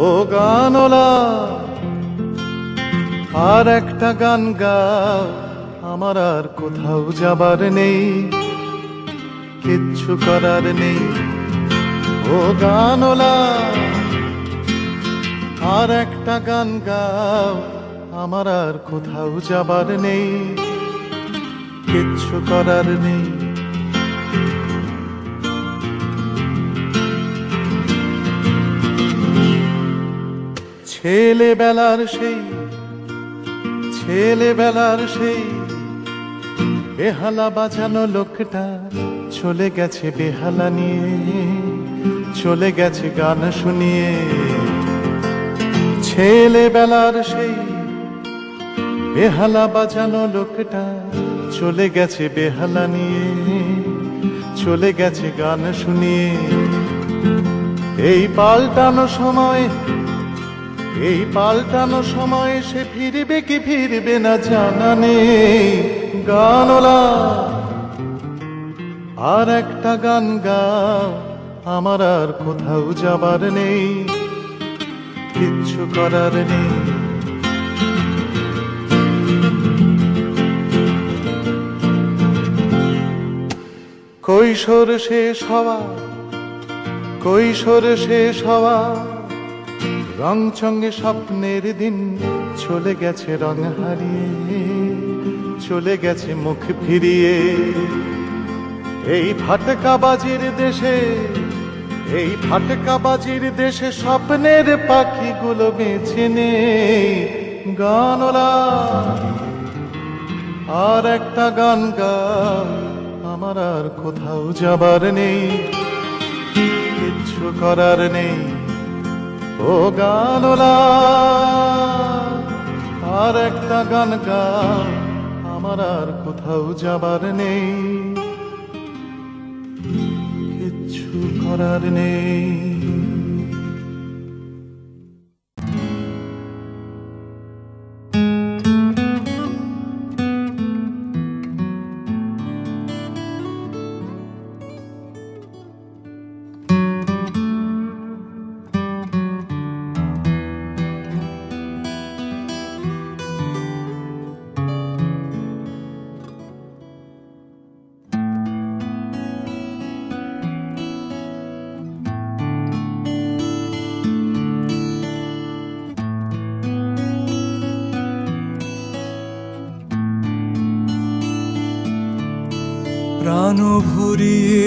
ও গানলা আর একটা গান গাও, আমার আর কোথাও যাবার নেই, কিচ্ছু করার নেই। ও গানলা আর একটা গান গাও, আমার আর কোথাও যাবার নেই, কিচ্ছু করার নেই। ছেলেবেলার সেই বেহালা বাজানো লোকটা চলে গেছে বেহালা নিয়ে, চলে গেছে গান শুনিয়ে। ছেলেবেলার সেই বেহালা বাজানো লোকটা চলে গেছে বেহালা নিয়ে, চলে গেছে গান শুনিয়ে। এই পাল্টানো সময় সে ফিরবে কি ফিরবে না জানা নেই। গানলা আর একটা গান গাও, আমার আর কোথাও যাবার নেই, কিচ্ছু করার নেই। কৈশোর শেষ হওয়া রংচঙ্গে স্বপ্নের দিন চলে গেছে রং হারিয়ে, চলে গেছে মুখ ফিরিয়ে। এই ফাটকাবাজির দেশে স্বপ্নের পাখিগুলো বেঁচে নেই। গানলা আর একটা গান গাও, আমার আর কোথাও যাবার নেই, কিচ্ছু করার নেই। ও গানলা আর একটা গান গাও, আমার আর কোথাও যাবার নেই, কিচ্ছু করার নেই। প্রাণ ভরিয়ে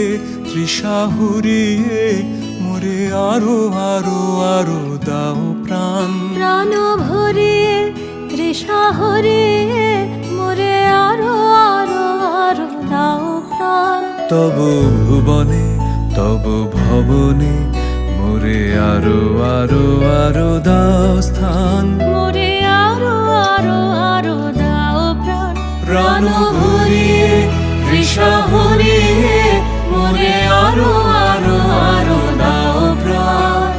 তৃষা হুরিয়ে মোরে আরো আরো আরো দাও প্রাণ। প্রাণ ভরিয়ে তৃষা হরিয়ে মোরে আরো আরো আরো দাও প্রাণ। তব ভুবনে তব ভবনে মোরে আরো আরো আরো দাও স্থান। মোরে আরো আরো আরো দাও প্রাণ। প্রাণ ভরিয়ে তৃষা হরিয়ে মোরে আরো আরো আরো দাও প্রাণ।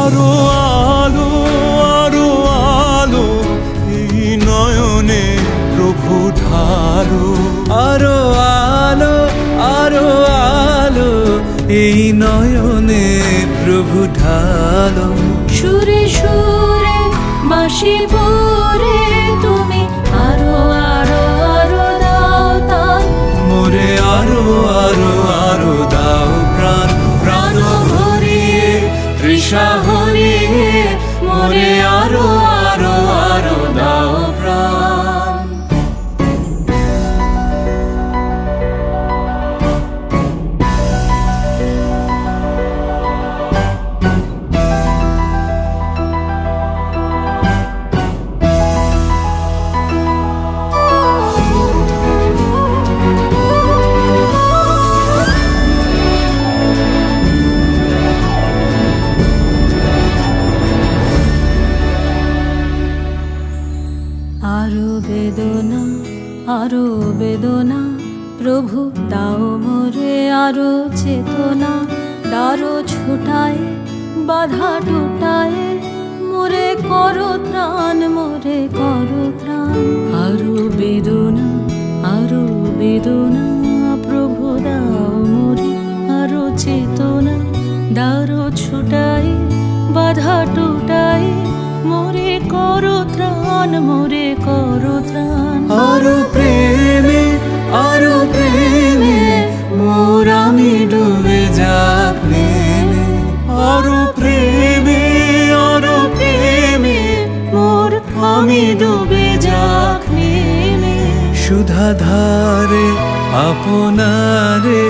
আরো আলো আরো আলো এই নয়নে প্রভু ঢালো। আরো আলো আরো আলো এই নয়নে প্রভু ঢালো। সুরে সুরে বাঁশি পরে তুমি আরো আরো আরো দাও তান। মোরে আরো আরো আরো দাও প্রাণ। প্রাণ ভরিয়ে তৃষা হরিয়ে মোরে আরো আরো আরো দাও প্রাণ। আরো বেদনা প্রভু দাও মোরে আরো চেতনা। দারো ছুটায় বাধা টুটায় মোরে করো ত্রাণ মোরে করো ত্রাণ আরো বেদনা প্রভু দাও মোরে আরো চেতনা দারো ছুটায় বাধা টুটায় মোরে করো ত্রাণ মোরে করো ত্রাণ আরো প্রেমে মোর আমি ডুবে যাক নেমে আরো প্রেমে মোর আমি ডুবে যাক নেমে সুধা ধারে আপনারে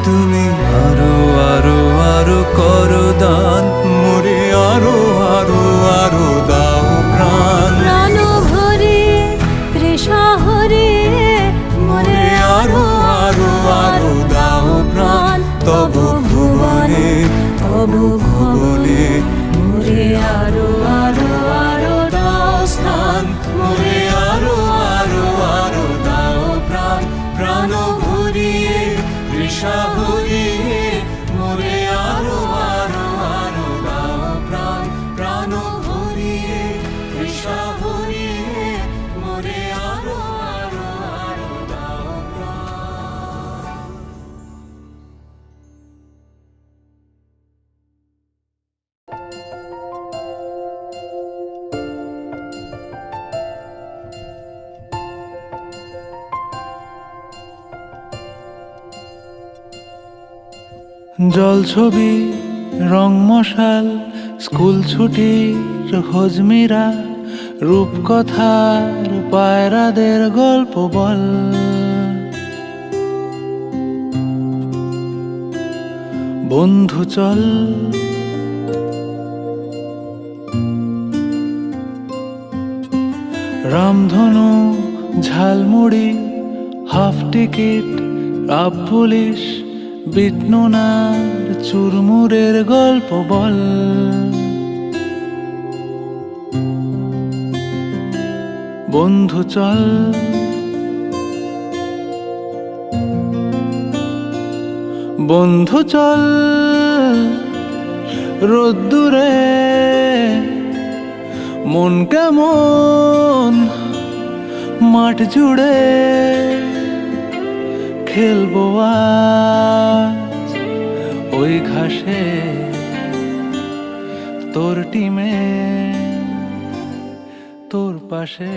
তুমি আরো আরো আরো করো দান মোরে আরো আরো আরো দাও প্রাণ প্রাণ ভরে তৃষা হরে মোরে আরো আরো আরো দাও প্রাণ তব ভুবনে মোরে আরো আরো আরো দাও স্থান মোরে আরো আরো আরো দাও প্রাণ প্রাণ ভরিয়ে তৃষা ভরিয়ে মোরে আরো আরো আরো দাও প্রাণ প্রাণ ভরিয়ে তৃষা ভরিয়ে মোরে আরো আরো আরো দাও প্রাণ জল ছবি রং মশাল স্কুল ছুটির হজমিরা রূপকথার পায়রাদের গল্প বল বন্ধু চল রামধনু ঝালমুড়ি হাফ টিকিট আপ পুলিশ বিটনুনার চুরমুরের গল্প বল বন্ধু চল বন্ধু চল রোদ্দুরে মন কেমন মাঠ জুড়ে খেলবো আজ ওই ঘাসে তোর টিমে তোর পাশে।